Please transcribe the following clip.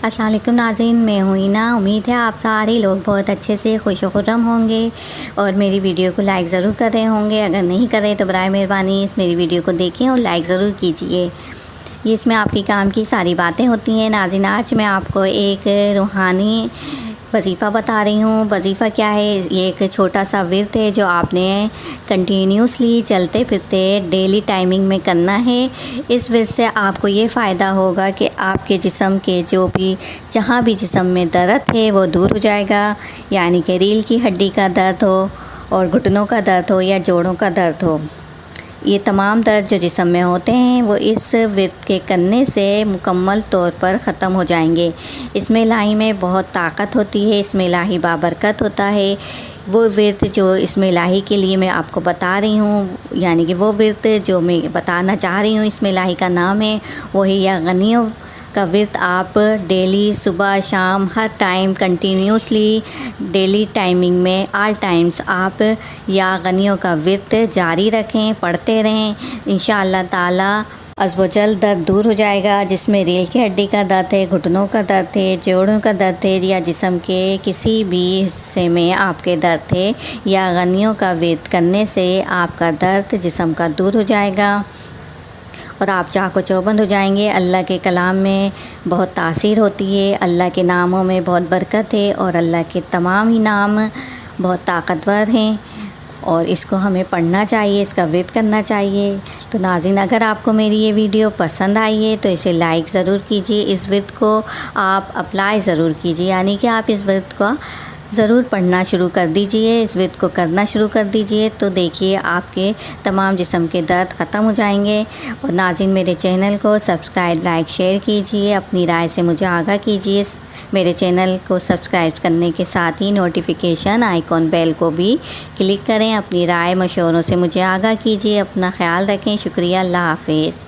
अस्सलाम वालेकुम नाज़रीन, मैं हूँ हीना। उम्मीद है आप सारे लोग बहुत अच्छे से खुश व खुर्रम होंगे और मेरी वीडियो को लाइक ज़रूर कर रहे होंगे। अगर नहीं कर रहे तो बराए मेहरबानी इस मेरी वीडियो को देखें और लाइक ज़रूर कीजिए। ये इसमें आपकी काम की सारी बातें होती हैं। नाज़रीन, आज मैं आपको एक रूहानी वजीफ़ा बता रही हूँ। वजीफ़ा क्या है? ये एक छोटा सा विर्द है जो आपने कंटिन्यूसली चलते फिरते डेली टाइमिंग में करना है। इस विर्द से आपको ये फ़ायदा होगा कि आपके जिस्म के जो भी जहाँ भी जिस्म में दर्द है वो दूर हो जाएगा, यानी कि रीढ़ की हड्डी का दर्द हो और घुटनों का दर्द हो या जोड़ों का दर्द हो। ये तमाम दर्द जो जिस्म में होते हैं वो इस विर्द के करने से मुकम्मल तौर पर ख़त्म हो जाएंगे। इसमें इलाही में बहुत ताकत होती है, इसमें इलाही बाबरकत होता है। वो विर्द जो इसमें इलाही के लिए मैं आपको बता रही हूँ, यानी कि वो विर्द जो मैं बताना चाह रही हूँ इसमें इलाही का नाम है, वो है या गनियों का विर्द। आप डेली सुबह शाम हर टाइम कंटिन्यूसली डेली टाइमिंग में ऑल टाइम्स आप या गनियों का विर्द जारी रखें, पढ़ते रहें। इंशाअल्लाह ताला अज़ व जल दर्द दूर हो जाएगा। जिसमें रीढ़ की हड्डी का दर्द है, घुटनों का दर्द है, जोड़ों का दर्द है या जिस्म के किसी भी हिस्से में आपके दर्द है, या गनियों का विर्द करने से आपका दर्द जिस्म का दूर हो जाएगा और आप चाको चौबंद हो जाएंगे। अल्लाह के कलाम में बहुत तासीर होती है, अल्लाह के नामों में बहुत बरकत है और अल्लाह के तमाम ही नाम बहुत ताकतवर हैं और इसको हमें पढ़ना चाहिए, इसका विर्द करना चाहिए। तो नाज़रीन, अगर आपको मेरी ये वीडियो पसंद आई है तो इसे लाइक ज़रूर कीजिए। इस विर्द को आप अप्लाई ज़रूर कीजिए, यानी कि आप इस विर्द को ज़रूर पढ़ना शुरू कर दीजिए, इस विर्द को करना शुरू कर दीजिए। तो देखिए आपके तमाम जिस्म के दर्द ख़त्म हो जाएंगे। और नाज़रीन, मेरे चैनल को सब्सक्राइब, लाइक, शेयर कीजिए, अपनी राय से मुझे आगाह कीजिए। मेरे चैनल को सब्सक्राइब करने के साथ ही नोटिफिकेशन आइकॉन बेल को भी क्लिक करें। अपनी राय मशवरों से मुझे आगाह कीजिए। अपना ख्याल रखें। शुक्रिया। अल्लाह हाफ़िज़।